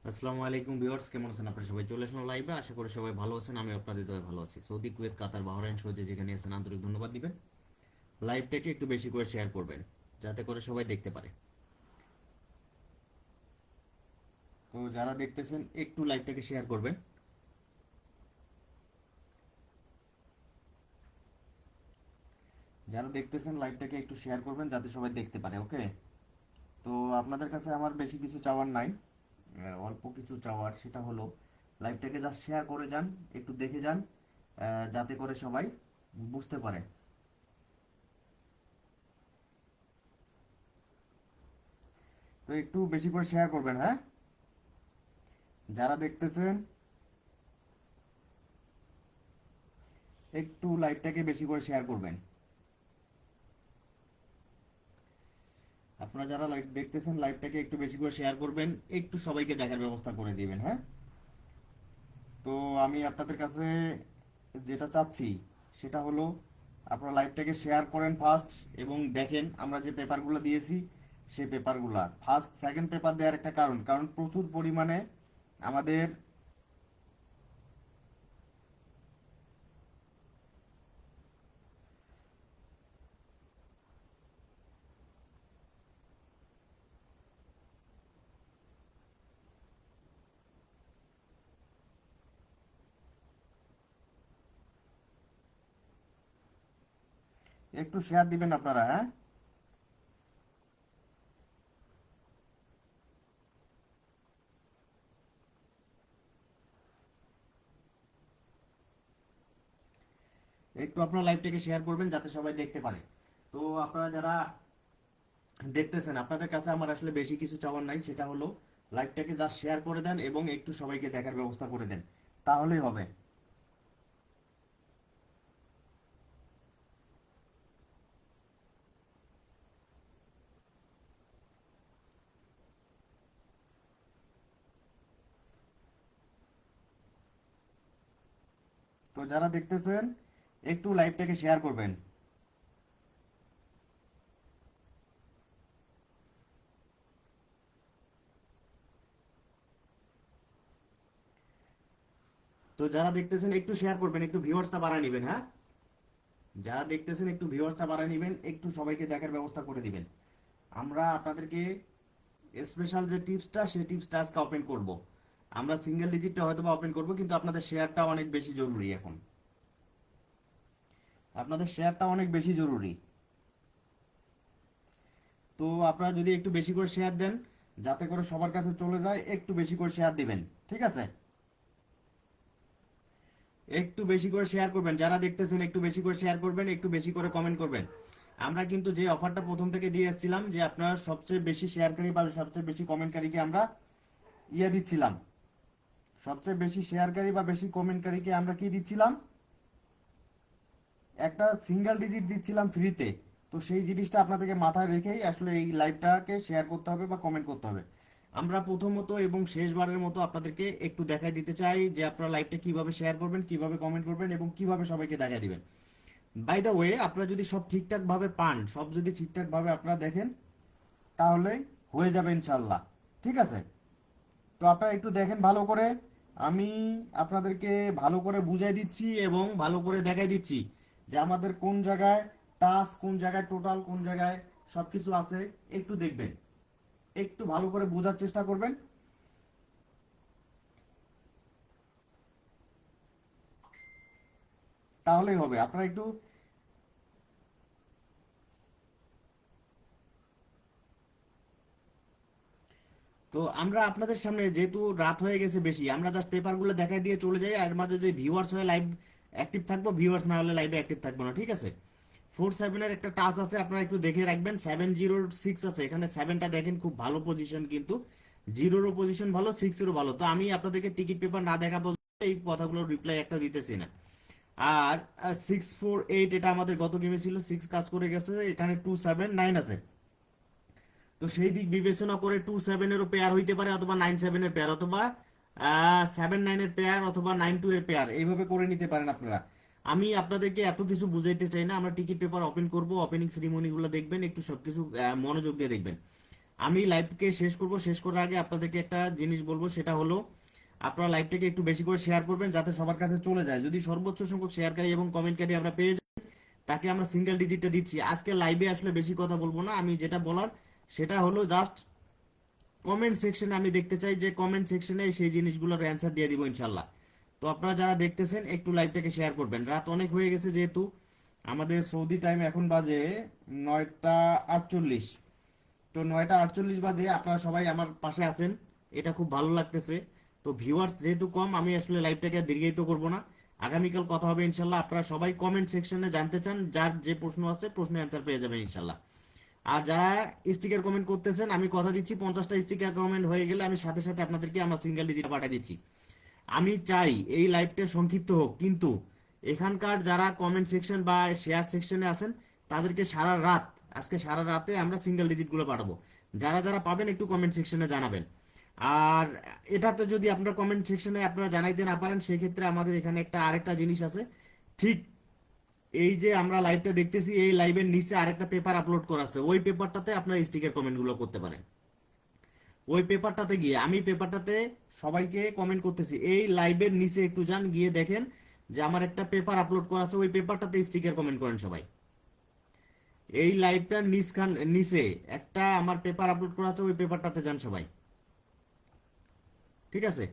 আসসালামু আলাইকুম ভিউয়ার্স, কেমন আছেন আপনারা সবাই? চলে আসলাম লাইভে। আশা করি সবাই ভালো আছেন। আমি আপনাদের দয়ায় ভালো আছি। সৌদি, কুয়েত, কাতার, বাহরাইন সহ যে যেখানে আছেন আন্তরিক ধন্যবাদ দিবেন। লাইভটাকে একটু বেশি করে শেয়ার করবেন যাতে করে সবাই দেখতে পারে। তো যারা দেখতেছেন একটু লাইভটাকে শেয়ার করবেন। যারা দেখতেছেন লাইভটাকে একটু শেয়ার করবেন যাতে সবাই দেখতে পারে। ওকে, তো আপনাদের কাছে আমার বেশি কিছু চাওয়ার নাই, অল্প কিছু চাওয়ার, সেটা হলো লাইভটাকে যা শেয়ার করে যান, একটু দেখে যান, যাতে করে সবাই বুঝতে পারে। তো একটু বেশি করে শেয়ার করবেন, হ্যাঁ? যারা দেখতেছেন একটু লাইভটাকে বেশি করে শেয়ার করবেন। আপনারা যারা লাইভ দেখতেছেন লাইভটাকে একটু বেশি করে শেয়ার করবেন, একটু সবাইকে দেখার ব্যবস্থা করে দিবেন, হ্যাঁ? তো আমি আপনাদের কাছে যেটা চাচ্ছি সেটা হলো আপনারা লাইভটাকে শেয়ার করেন ফার্স্ট, এবং দেখেন আমরা যে পেপারগুলো দিয়েছি সেই পেপারগুলো। ফার্স্ট সেকেন্ড পেপার দেওয়ার একটা কারণ, কারণ প্রচুর পরিমাণে আমাদের একটু শেয়ার দিবেন আপনারা, হ্যাঁ? একটু আপনারা লাইভটাকে শেয়ার করবেন যাতে সবাই দেখতে পারে। তো আপনারা যারা দেখতেছেন আপনাদের কাছে আমার আসলে বেশি কিছু চাওয়ার নাই, সেটা হলো লাইভটাকে জাস্ট শেয়ার করে দেন এবং একটু সবাইকে দেখার ব্যবস্থা করে দেন, তাহলেই হবে। তো যারা দেখতেছেন একটু লাইভটাকে শেয়ার করবেন। তো যারা দেখতেছেন একটু শেয়ার করবেন, একটু ভিউয়ার্সটা বাড়ায় নেবেন, হ্যাঁ? যারা দেখতেছেন একটু ভিউয়ার্সটা বাড়ায় নেবেন, একটু সবাইকে দেখার ব্যবস্থা করে দিবেন। আমরা আপনাদেরকে স্পেশাল যে টিপসটা সেই টিপসটা আজকে ওপেন করব। আমরা সিঙ্গেল ডিজিটটা হয়তো বা ওপেন করব, কিন্তু আপনাদের শেয়ারটা অনেক বেশি জরুরি এখন। আপনাদের শেয়ারটা অনেক বেশি জরুরি। তো আপনারা যদি একটু বেশি করে শেয়ার দেন যাতে করে সবার কাছে চলে যায়, একটু বেশি করে শেয়ার দিবেন, ঠিক আছে? একটু বেশি করে শেয়ার করবেন। যারা দেখতেছেন একটু বেশি করে শেয়ার করবেন, একটু বেশি করে কমেন্ট করবেন। আমরা কিন্তু যে অফারটা প্রথম থেকে দিয়ে এসেছিলাম যে আপনারা সবচেয়ে বেশি শেয়ারকারী বা সবচেয়ে বেশি কমেন্টকারীকে আমরা দিচ্ছিলাম, সবচেয়ে বেশি শেয়ারকারী বা বেশি কমেন্টকারীকে আমরা কি দিচ্ছিলাম, একটা সিঙ্গেল ডিজিট দিচ্ছিলাম ফ্রিতে। তো সেই জিনিসটা আপনাদেরকে মাথায় রেখেই আসলে এই লাইভটাকে শেয়ার করতে হবে বা কমেন্ট করতে হবে। আমরা প্রথমত এবং শেষবারের মতো আপনাদেরকে একটু দেখাই দিতে চাই যে আপনারা লাইভটা কিভাবে শেয়ার করবেন, কিভাবে কমেন্ট করবেন এবং কিভাবে সবাইকে দেখাই দিবেন। বাই দ্য ওয়ে, আপনারা যদি সব ঠিকঠাক ভাবে পান, সব যদি ঠিকঠাক ভাবে আপনারা দেখেন, তাহলে হয়ে যাবে ইনশাল্লাহ, ঠিক আছে? তো আপনারা একটু দেখেন ভালো করে। আমি আপনাদেরকে ভালো করে বুঝাই দিচ্ছি এবং ভালো করে দেখাই দিচ্ছি যে আমাদের কোন জায়গায় টাস্ক, কোন জায়গায় টোটাল, কোন জায়গায় সবকিছু আছে। একটু দেখবেন, একটু ভালো করে বোঝার চেষ্টা করবেন, তাহলেই হবে। আপনারা একটু, তো আমরা আপনাদের সামনে যেহেতু রাত হয়ে গেছে বেশি, আমরা জাস্ট পেপারগুলো দেখাই দিয়ে চলে যাই। আর মাঝে যদি ভিউয়ার্স হয়ে লাইভ অ্যাক্টিভ থাকবো, ভিউয়ার্স না হলে লাইভে অ্যাক্টিভ থাকবো না, ঠিক আছে? 4-7 একটা টাচ আছে, আপনারা একটু দেখে রাখবেন। 7-0-6 আছে, এখানে 7টা দেখেন খুব ভালো পজিশন, কিন্তু 0-রও পজিশন ভালো, 6-এরও ভালো। তো আমি আপনাদেরকে টিকিট পেপার না দেখা পর্যন্ত এই কথাগুলোর রিপ্লাই একটা দিতেছি না। আর 6-4-8 এটা আমাদের গত গেমে ছিল, 6 কাজ করে গেছে, এখানে 2-7-9 আছে। তো সেই দিক বিবেচনা করে 2-7-এরও পেয়ার হইতে পারে, অথবা 9-7-এর পেয়ার, অথবা 7-9-এর পেয়ার, অথবা 9-2-এর পেয়ার, এইভাবে করে নিতে পারেন আপনারা। আমি আপনাদেরকে এত কিছু বুঝাইতে চাই না। আমরা টিকিট পেপার ওপেন করব, ওপেনিং সেরিমনি গুলো দেখবেন, একটু সবকিছু মনোযোগ দিয়ে দেখবেন। আমি লাইভকে শেষ করব, শেষ করার আগে আপনাদেরকে একটা জিনিস বলবো, সেটা হলো আপনারা লাইভটাকে একটু বেশি করে শেয়ার করবেন যাতে সবার কাছে চলে যায়। যদি সর্বোচ্চ সংখ্যক শেয়ারকারী এবং কমেন্টকারী আমরা পেয়ে যাই, তাকে আমরা সিঙ্গেল ডিজিটটা দিচ্ছি। আজকে লাইভে আসলে বেশি কথা বলবো না, আমি যেটা বলার সেটা হলো জাস্ট কমেন্ট সেকশনে আমি দেখতে চাই যে কমেন্ট সেকশনে সেই জিনিসগুলোর অ্যান্সার দিয়ে দিব ইনশাল্লাহ। তো আপনারা যারা দেখতেছেন একটু লাইভটাকে শেয়ার করবেন। রাত অনেক হয়ে গেছে, যেহেতু আমাদের সৌদি টাইম এখন বাজে 9টা 48। তো 9টা 48 বাজে, আপনারা সবাই আমার পাশে আছেন, এটা খুব ভালো লাগতেছে। তো ভিউয়ার্স যেহেতু কম, আমি আসলে লাইভটাকে আর দীর্ঘায়িত করব না। আগামীকাল কথা হবে ইনশাল্লাহ। আপনারা সবাই কমেন্ট সেকশনে জানতে চান, যার যে প্রশ্ন আছে প্রশ্নের অ্যান্সার পেয়ে যাবেন ইনশাল্লাহ। আর যারা স্টিকার কমেন্ট করতেছেন, আমি কথা দিচ্ছি 50টা স্টিকার কমেন্ট হয়ে গেলে আমি সাথে সাথে আপনাদেরকে আমার সিঙ্গেল ডিজিট পাঠিয়ে দিচ্ছি। আমি চাই এই লাইভটা সংক্ষিপ্ত হোক, কিন্তু এখানকার যারা কমেন্ট সেকশন বা শেয়ার সেকশনে আছেন তাদেরকে সারা রাত, আজকে সারা রাতে আমরা সিঙ্গেল ডিজিট গুলো পাঠাবো। যারা যারা পাবেন একটু কমেন্ট সেকশনে জানাবেন। আর এটাতে যদি আপনারা কমেন্ট সেকশনে আপনারা জানাইতে না পারেন, সেক্ষেত্রে আমাদের এখানে একটা আরেকটা জিনিস আছে। ঠিক এই যে আমরা লাইভটা দেখতেছি, এই লাইভের নিচে আরেকটা পেপার আপলোড করা আছে, ওই পেপারটাতে আপনারা স্টিকার কমেন্ট গুলো করতে পারেন। ওই পেপারটাতে গিয়ে, আমি পেপারটাতে সবাইকে কমেন্ট করতেছি, এই লাইভের নিচে একটু যান, গিয়ে দেখেন যে আমার একটা পেপার আপলোড করা আছে, ওই পেপারটাতে স্টিকার কমেন্ট করেন সবাই। এই লাইভটার নিচে একটা আমার পেপার আপলোড করা আছে, ওই পেপারটাতে যান সবাই। ঠিক আছে?